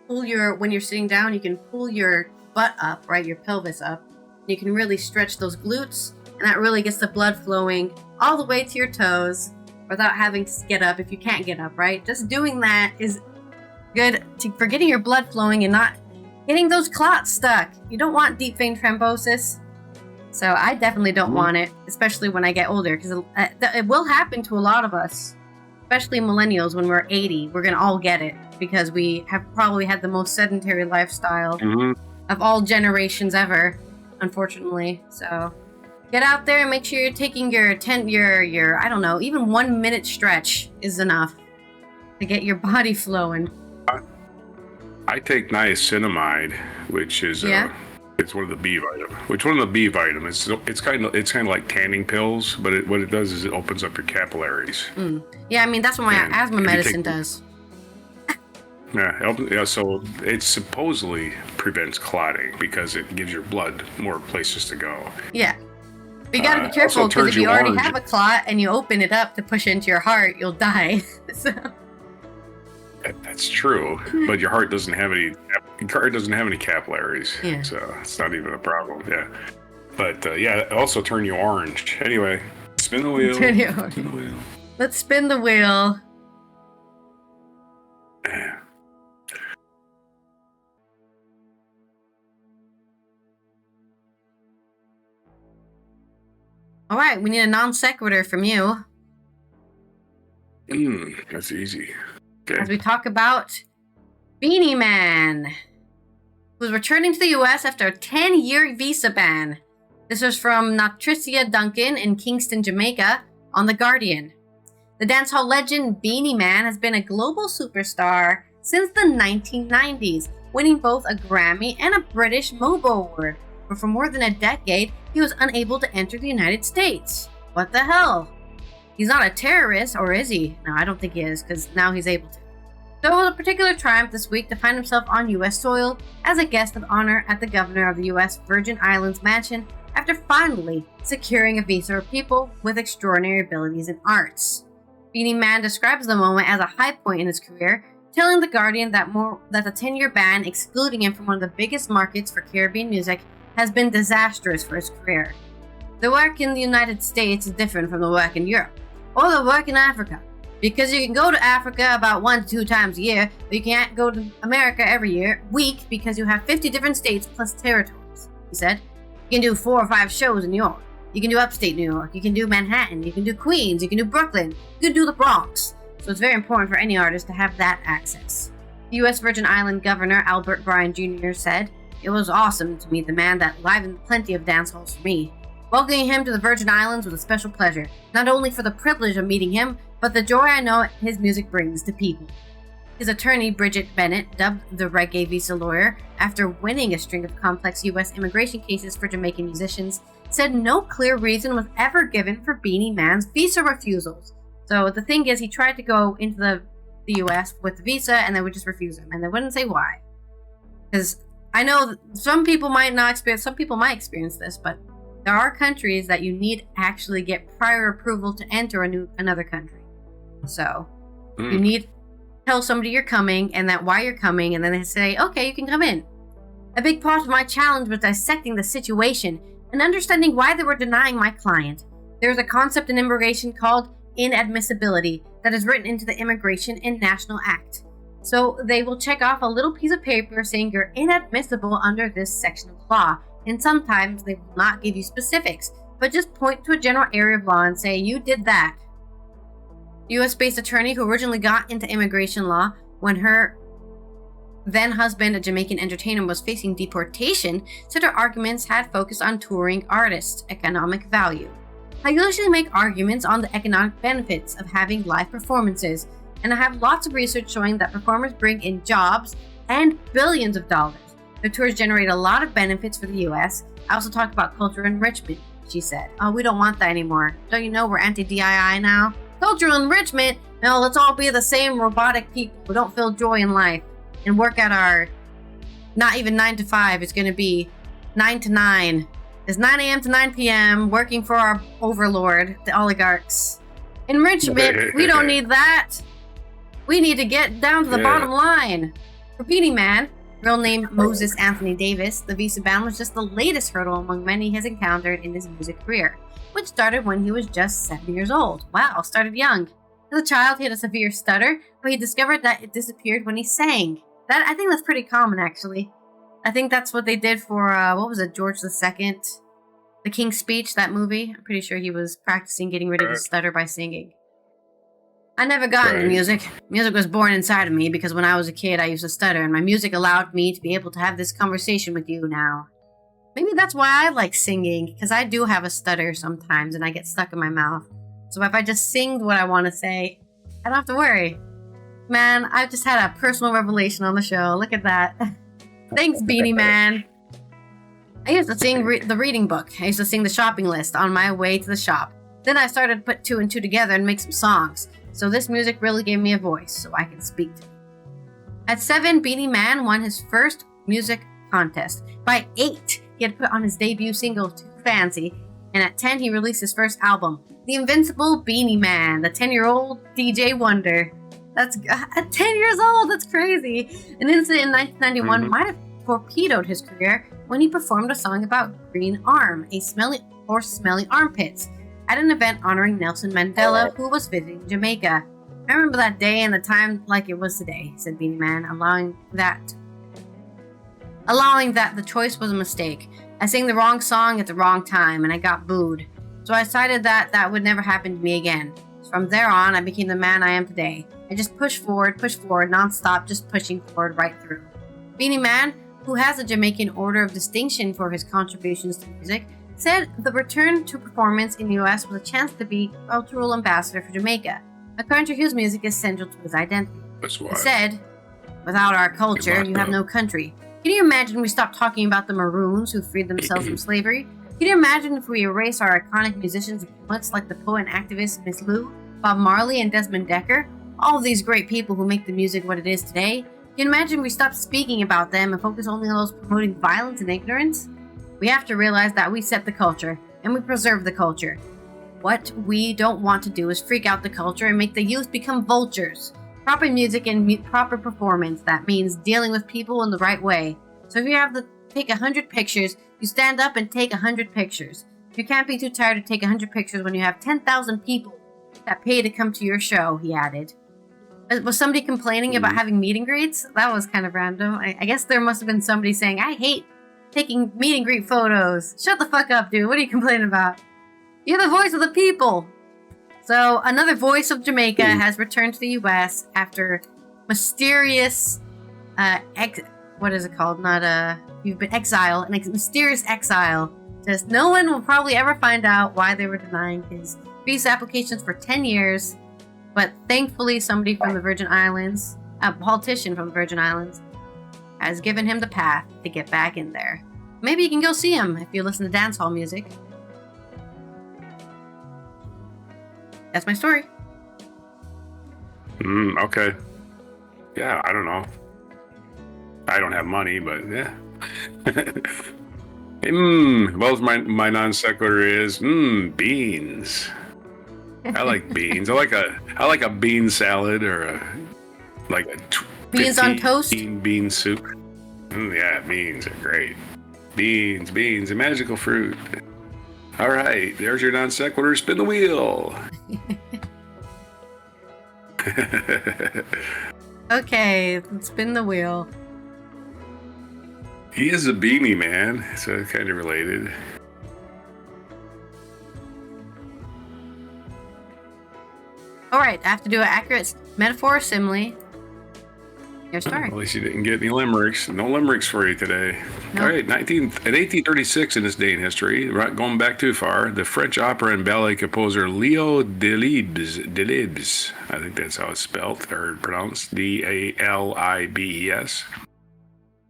when you're sitting down, you can pull your butt up, right, your pelvis up. You can really stretch those glutes, and that really gets the blood flowing all the way to your toes without having to get up if you can't get up, right? Just doing that is good for getting your blood flowing and not getting those clots stuck. You don't want deep vein thrombosis. So I definitely don't want it, especially when I get older, because it will happen to a lot of us, especially millennials. When we're 80, we're going to all get it because we have probably had the most sedentary lifestyle of all generations ever. unfortunately. So get out there and make sure you're taking your I don't know, even 1 minute stretch is enough to get your body flowing. I take niacinamide, which is it's one of the B vitamins. It's kind of like tanning pills, but what it does is it opens up your capillaries. Yeah, I mean that's what my asthma medicine does. Yeah, so it supposedly prevents clotting because it gives your blood more places to go. Yeah. But you gotta be careful because if you already have a clot and you open it up to push into your heart, you'll die. So. That's true, but your heart doesn't have any. Your heart doesn't have any capillaries, so it's not even a problem. Yeah, but it also turn you orange. Anyway, spin the wheel. Spin the wheel. Let's spin the wheel. All right, we need a non sequitur from you. That's easy. Okay. As we talk about Beanie Man, who's returning to the U.S. after a 10-year visa ban. This was from Natricia Duncan in Kingston, Jamaica, on The Guardian. The dancehall legend Beanie Man has been a global superstar since the 1990s, winning both a Grammy and a British MOBO Award. But for more than a decade, he was unable to enter the United States. What the hell? He's not a terrorist, or is he? No, I don't think he is, because now he's able to. So it was a particular triumph this week to find himself on U.S. soil as a guest of honor at the governor of the U.S. Virgin Islands mansion after finally securing a visa for people with extraordinary abilities in arts. Beanie Man describes the moment as a high point in his career, telling The Guardian that the 10-year ban excluding him from one of the biggest markets for Caribbean music has been disastrous for his career. The work in the United States is different from the work in Europe, or the work in Africa, because you can go to Africa about 1 to 2 times a year, but you can't go to America every week because you have 50 different states plus territories, he said. You can do 4 or 5 shows in New York. You can do upstate New York. You can do Manhattan. You can do Queens. You can do Brooklyn. You can do the Bronx. So it's very important for any artist to have that access. The U.S. Virgin Island Governor Albert Bryan Jr. said, "It was awesome to meet the man that livened plenty of dance halls for me. Welcoming him to the Virgin Islands was a special pleasure, not only for the privilege of meeting him, but the joy I know his music brings to people." His attorney, Bridget Bennett, dubbed the reggae visa lawyer after winning a string of complex U.S. immigration cases for Jamaican musicians, said no clear reason was ever given for Beanie Man's visa refusals. So the thing is, he tried to go into the U.S. with the visa, and they would just refuse him, and they wouldn't say why. Because I know some people might not experience, some people might experience this, but there are countries that you need to actually get prior approval to enter another country. So you need to tell somebody you're coming and that why you're coming, and then they say, okay, you can come in. A big part of my challenge was dissecting the situation and understanding why they were denying my client. There's a concept in immigration called inadmissibility that is written into the Immigration and National Act. So they will check off a little piece of paper saying you're inadmissible under this section of law, and sometimes they will not give you specifics, but just point to a general area of law and say, you did that. The US-based attorney who originally got into immigration law when her then-husband, a Jamaican entertainer, was facing deportation, said her arguments had focused on touring artists' economic value. I usually make arguments on the economic benefits of having live performances, and I have lots of research showing that performers bring in jobs and billions of dollars. The tours generate a lot of benefits for the US. I also talk about cultural enrichment, she said. Oh, we don't want that anymore. Don't you know we're anti-DII now? Cultural enrichment? No, let's all be the same robotic people who don't feel joy in life and work at our, not even 9 to 5, it's going to be 9 to 9. It's 9 a.m. to 9 p.m. working for our overlord, the oligarchs. Enrichment, we don't need that. We need to get down to the bottom line. For Beanie Man, real name Moses Anthony Davis, the visa ban was just the latest hurdle among many he has encountered in his music career, which started when he was just 7 years old. Wow, started young. As a child, he had a severe stutter, but he discovered that it disappeared when he sang. I think that's pretty common, actually. I think that's what they did for, George II? The King's Speech, that movie. I'm pretty sure he was practicing getting rid of his stutter by singing. I never got into music. Music was born inside of me because when I was a kid, I used to stutter, and my music allowed me to be able to have this conversation with you now. Maybe that's why I like singing, because I do have a stutter sometimes and I get stuck in my mouth. So if I just sing what I want to say, I don't have to worry. Man, I've just had a personal revelation on the show. Look at that. Thanks, Beanie Man. I used to sing the reading book. I used to sing the shopping list on my way to the shop. Then I started to put two and two together and make some songs. So this music really gave me a voice so I can speak to it. At 7, Beanie Man won his first music contest. By 8, he had put on his debut single, Too Fancy. And at 10, he released his first album, The Invincible Beanie Man, the 10-year-old DJ wonder. That's at 10 years old. That's crazy. An incident in 1991 might have torpedoed his career when he performed a song about green arm, a smelly armpits, at an event honoring Nelson Mandela, who was visiting Jamaica. I remember that day and the time like it was today, said Beanie Man, allowing that the choice was a mistake. I sang the wrong song at the wrong time and I got booed. So I decided that would never happen to me again. From there on, I became the man I am today. I just push forward, non-stop, just pushing forward right through. Beanie Man, who has a Jamaican Order of Distinction for his contributions to music, said the return to performance in the US was a chance to be cultural ambassador for Jamaica. A country whose music is central to his identity. That's why. He said, without our culture, you have no country. Can you imagine we stopped talking about the Maroons who freed themselves from slavery? Can you imagine if we erase our iconic musicians and poets like the poet and activist Miss Lou, Bob Marley, and Desmond Dekker? All of these great people who make the music what it is today. Can you imagine we stop speaking about them and focus only on those promoting violence and ignorance? We have to realize that we set the culture, and we preserve the culture. What we don't want to do is freak out the culture and make the youth become vultures. Proper music and proper performance, that means dealing with people in the right way. So if you have to take 100 pictures, you stand up and take 100 pictures. You can't be too tired to take 100 pictures when you have 10,000 people that pay to come to your show, he added. Was somebody complaining about having meet and greets? That was kind of random. I guess there must have been somebody saying, I hate taking meet and greet photos. Shut the fuck up, dude. What are you complaining about? You're the voice of the people. So, another voice of Jamaica has returned to the U.S. after mysterious, what is it called? You've been exiled, mysterious exile. Says no one will probably ever find out why they were denying his visa applications for 10 years. But thankfully, somebody from the Virgin Islands, a politician from the Virgin Islands, has given him the path to get back in there. Maybe you can go see him if you listen to dancehall music. That's my story. Okay. Yeah, I don't know. I don't have money, but yeah. Well, my non sequitur is beans. I like beans. I like a bean salad or a beans on toast. Bean soup. Yeah, beans are great. Beans, a magical fruit. All right, there's your non sequitur. Spin the wheel. Okay, let's spin the wheel. He is a beanie man, so kind of related. All right, I have to do an accurate metaphor or simile. Your story. At least you didn't get any limericks. No limericks for you today. Nope. All right, 1836 in this day in history, right, going back too far, the French opera and ballet composer Leo Delibes, I think that's how it's spelled or pronounced, Dalibes,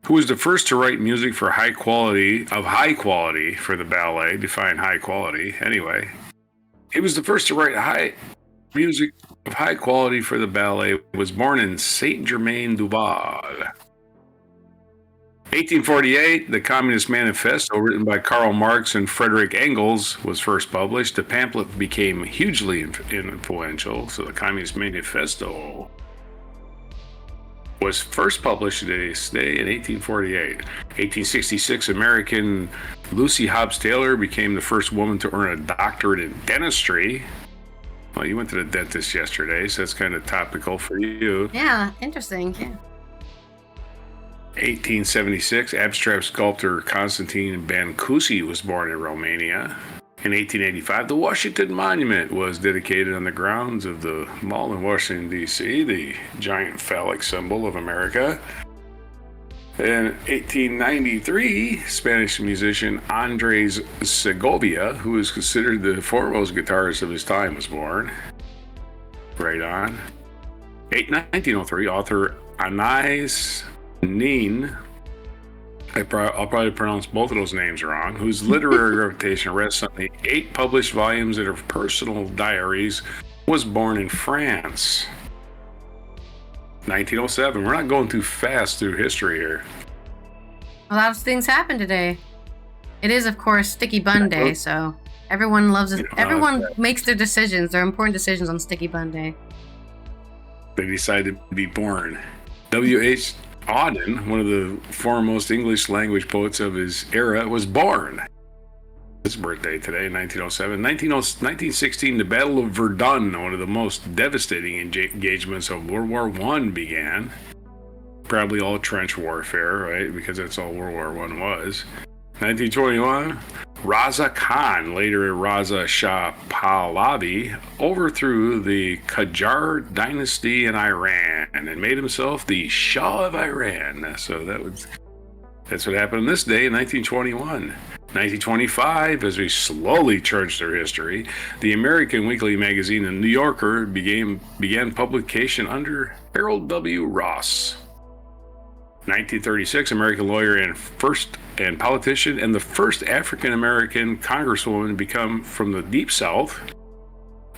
who was the first to write music for high quality for the ballet. Define high quality. Anyway, he was the first to write music of high quality for the ballet. Was born in Saint-Germain-du-Val. 1848, the Communist Manifesto, written by Karl Marx and Frederick Engels, was first published. The pamphlet became hugely influential, so the Communist Manifesto was first published this day in 1848. 1866, American Lucy Hobbs Taylor became the first woman to earn a doctorate in dentistry. Well, you went to the dentist yesterday, so that's kind of topical for you. Yeah, interesting. Yeah. 1876, abstract sculptor Constantine Brancusi was born in Romania. In 1885, the Washington Monument was dedicated on the grounds of the mall in Washington, D.C., the giant phallic symbol of America. In 1893, Spanish musician Andres Segovia, who is considered the foremost guitarist of his time, was born. Right on. 1903, author Anais Nin, I'll probably pronounce both of those names wrong, whose literary reputation rests on the 8 published volumes of her personal diaries, was born in France. 1907. We're not going too fast through history here. A lot of things happen today. It is, of course, Sticky Bun Day, so everyone loves it. Everyone makes their decisions, their important decisions on Sticky Bun Day. They decided to be born. W.H. Auden, one of the foremost English language poets of his era, was born. His birthday today, 1907. 1916, the Battle of Verdun, one of the most devastating engagements of World War I, began. Probably all trench warfare, right? Because that's all World War I was. 1921, Raza Khan, later Raza Shah Pahlavi, overthrew the Qajar dynasty in Iran and made himself the Shah of Iran. So that's what happened on this day in 1921. 1925, as we slowly trudge through history, the American weekly magazine The New Yorker began publication under Harold W. Ross. 1936, American lawyer and politician and the first African American congresswoman to become from the Deep South.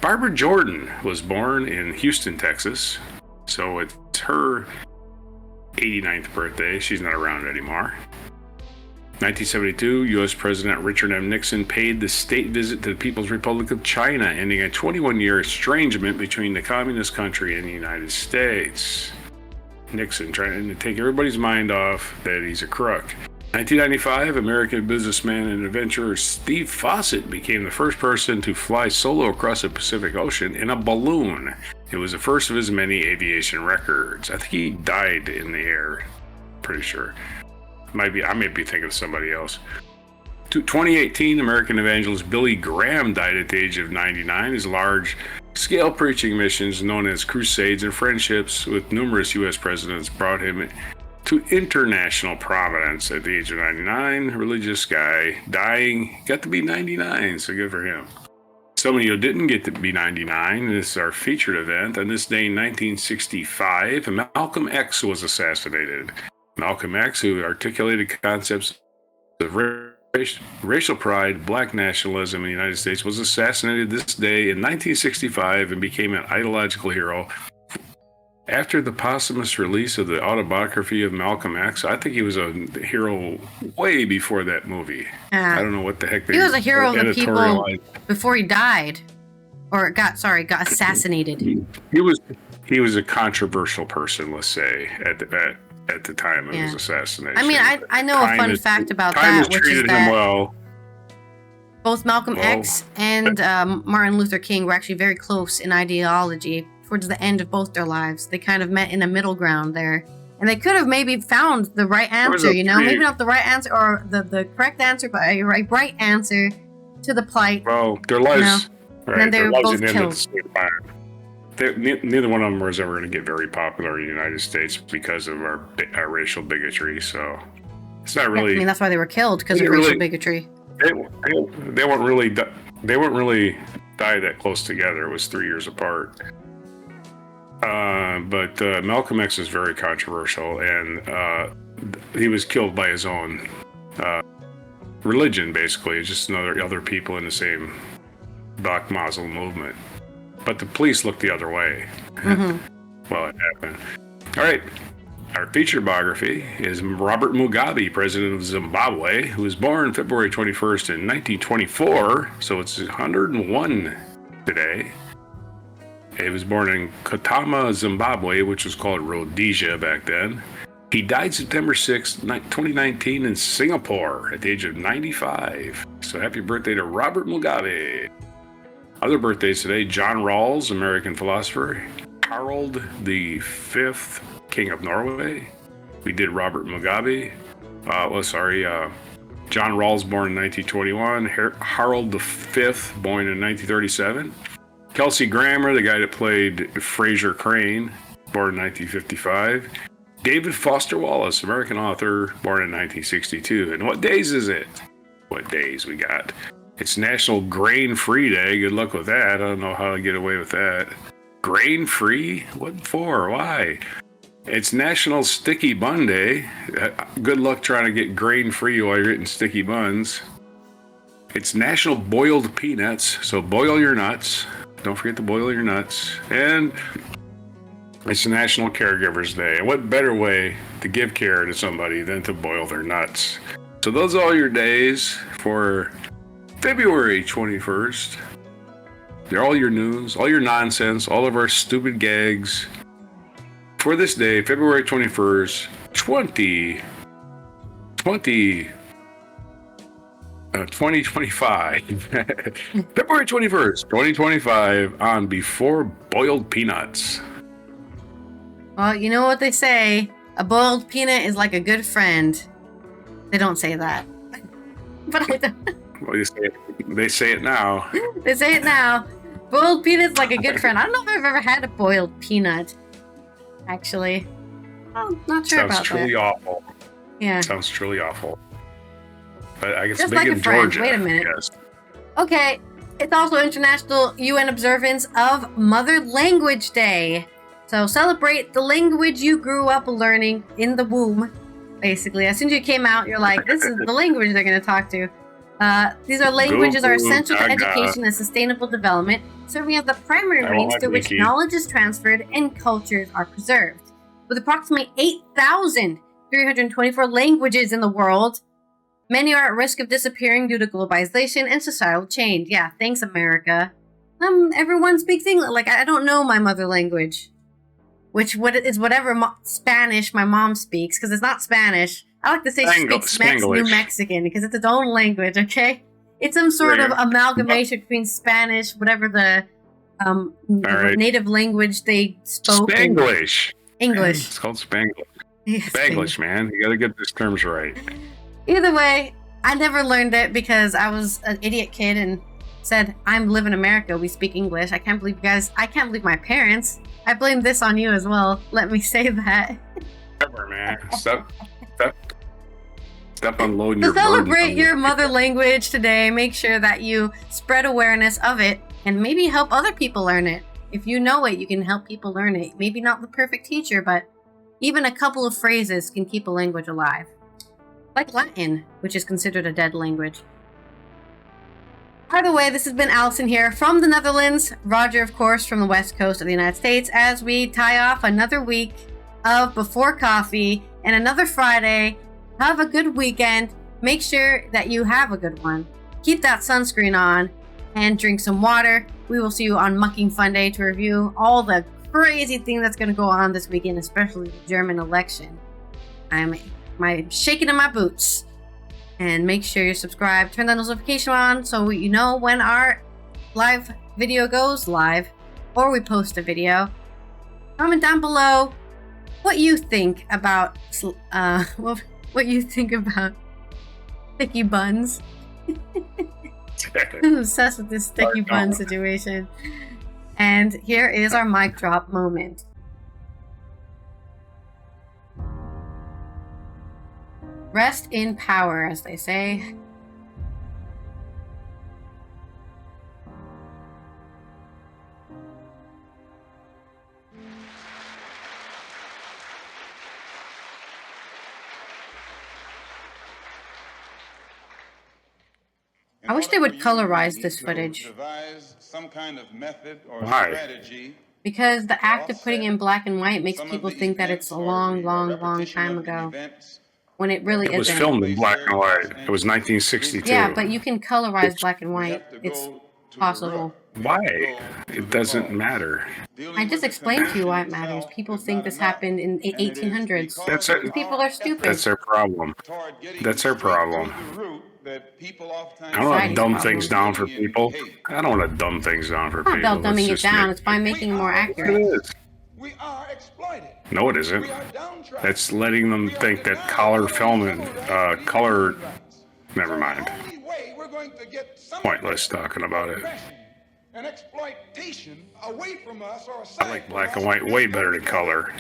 Barbara Jordan was born in Houston, Texas. So it's her 89th birthday. She's not around anymore. 1972, U.S. President Richard M. Nixon paid the state visit to the People's Republic of China, ending a 21-year estrangement between the communist country and the United States. Nixon trying to take everybody's mind off that he's a crook. 1995, American businessman and adventurer Steve Fawcett became the first person to fly solo across the Pacific Ocean in a balloon. It was the first of his many aviation records. I think he died in the air. Pretty sure. I may be thinking of somebody else. 2018, American evangelist Billy Graham died at the age of 99. His large-scale preaching missions, known as crusades and friendships with numerous U.S. presidents, brought him to international prominence at the age of 99. Religious guy dying, got to be 99, so good for him. Some of you didn't get to be 99. This is our featured event. On this day in 1965, Malcolm X was assassinated. Malcolm X, who articulated concepts of racial pride, black nationalism in the United States, was assassinated this day in 1965 and became an ideological hero. After the posthumous release of the autobiography of Malcolm X, I think he was a hero way before that movie. I don't know what the heck they... He was a hero of the people before he died. Or got assassinated. He was a controversial person, let's say, at the time of his assassination. I mean, I know a fun fact about that, which is that both Malcolm X and Martin Luther King were actually very close in ideology towards the end of both their lives. They kind of met in a middle ground there. And they could have maybe found the right answer, maybe not the right answer or the correct answer, but a right answer to the plight. Well, their lives, and then they were both killed. Neither one of them was ever going to get very popular in the United States because of our racial bigotry. So it's not really. I mean, that's why they were killed, because of racial bigotry. They weren't really die that close together. It was 3 years apart. But Malcolm X is very controversial, and he was killed by his own religion. Basically, it's just other people in the same Black Muslim movement. But the police looked the other way. Well, it happened. All right. Our featured biography is Robert Mugabe, president of Zimbabwe, who was born February 21st in 1924. So it's 101 today. He was born in Kotama, Zimbabwe, which was called Rhodesia back then. He died September 6, 2019 in Singapore at the age of 95. So happy birthday to Robert Mugabe. Other birthdays today: John Rawls, American philosopher. Harald V, King of Norway. We did Robert Mugabe. John Rawls, born in 1921. Harald V, born in 1937. Kelsey Grammer, the guy that played Fraser Crane, born in 1955. David Foster Wallace, American author, born in 1962. And what days is it? What days we got? It's National Grain-Free Day. Good luck with that. I don't know how to get away with that. Grain-free? What for? Why? It's National Sticky Bun Day. Good luck trying to get grain-free while you're eating sticky buns. It's National Boiled Peanuts, so boil your nuts. Don't forget to boil your nuts. And it's National Caregivers Day. What better way to give care to somebody than to boil their nuts? So those are all your days for February 21st. They're all your news, all your nonsense, all of our stupid gags. For this day, February 21st, 2025. February 21st, 2025 on Before Boiled Peanuts. Well, you know what they say. A boiled peanut is like a good friend. They don't say that. But I don't. Well, they say it now. They say it now. Boiled peanut's like a good friend. I don't know if I've ever had a boiled peanut. Actually. I'm not sure about that. Sounds truly awful. Yeah. Sounds truly awful. But I guess just big like in a friend. Georgia. Wait a minute. Yes. Okay. It's also International UN Observance of Mother Language Day. So celebrate the language you grew up learning in the womb, basically. As soon as you came out, you're like, this is the language they're going to talk to. These are languages are essential to education and sustainable development, serving as the primary means through which knowledge is transferred and cultures are preserved. With approximately 8,324 languages in the world, many are at risk of disappearing due to globalization and societal change. Yeah, thanks, America. Everyone speaks English. Like, I don't know my mother language. Which is whatever Spanish my mom speaks, because it's not Spanish. I like to say she speaks New Mexican, because it's its own language, okay? It's some sort of amalgamation between Spanish, whatever the native language they spoke. Spanglish. English. It's called Spanglish. Yeah, Spanglish, man. You gotta get these terms right. Either way, I never learned it because I was an idiot kid and said, I'm live in America, we speak English. I can't believe my parents. I blame this on you as well. Let me say that. Whatever, man. Stop unloading your burden. To celebrate your mother language today, make sure that you spread awareness of it and maybe help other people learn it. If you know it, you can help people learn it. Maybe not the perfect teacher, but even a couple of phrases can keep a language alive. Like Latin, which is considered a dead language. By the way, this has been Allison here from the Netherlands. Roger, of course, from the West Coast of the United States, as we tie off another week of Before Coffee and another Friday. Have a good weekend. Make sure that you have a good one. Keep that sunscreen on and drink some water. We will see you on Mucking Fun Day to review all the crazy thing that's going to go on this weekend, especially the German election. I'm shaking in my boots. And make sure you're subscribed. Turn that notification on so you know when our live video goes live or we post a video. Comment down below what you think about what you think about sticky buns. I'm obsessed with this sticky bun situation. And here is our mic drop moment. Rest in power, as they say. I wish they would colorize this footage. Why? Because the act of putting in black and white makes people think that it's a long time ago. When it really isn't. It was filmed in black and white. It was 1962. Yeah, but you can colorize black and white. It's possible. Why? It doesn't matter. I just explained to you why it matters. People think this happened in 1800s. People are stupid. That's their problem. That's their problem. I don't want to dumb things down for people. I don't want to dumb things down for people. It's not about dumbing it down. It's by making it more accurate. It is. No, it isn't. That's letting them think that color film and color. Never mind. Pointless talking about it. I like black and white way better than color.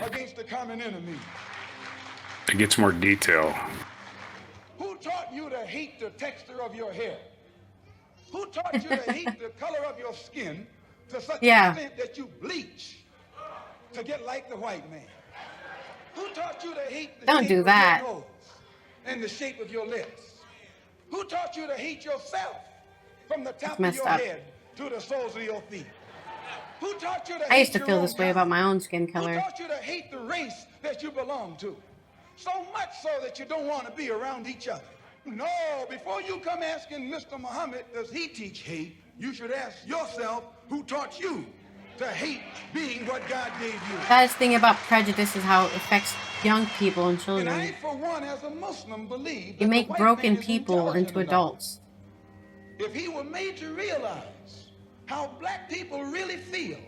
It gets more detail. Who taught you to hate the texture of your hair? Who taught you to hate the color of your skin to such an extent that you bleach to get like the white man? Who taught you to hate the shape of your nose and the shape of your lips? Who taught you to hate yourself from the top of your head to the soles of your feet? Who taught you to I used to feel this way about my own skin color. Who taught you to hate the race that you belong to? So much so that you don't want to be around each other. No, before you come asking Mr. Muhammad, does he teach hate? You should ask yourself, who taught you to hate being what God gave you? The saddest thing about prejudice is how it affects young people and children. And I, for one, as a Muslim, believe you make broken people into adults. If he were made to realize how black people really feel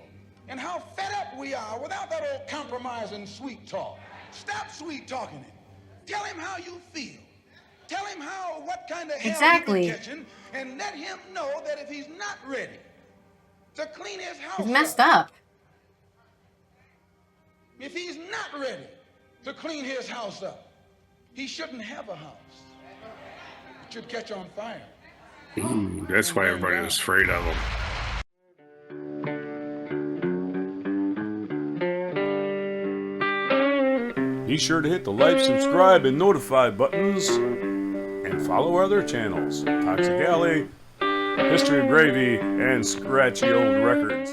and how fed up we are without that old compromise and sweet talk. Stop sweet talking him. Tell him how you feel. Tell him what kind of hell you've been catching, and let him know that if he's not ready to clean his house he's messed up. If he's not ready to clean his house up, he shouldn't have a house. It should catch on fire. Ooh, that's why everybody was afraid of him. Be sure to hit the like, subscribe, and notify buttons, and follow our other channels, Toxic Alley, History of Gravy, and Scratchy Old Records.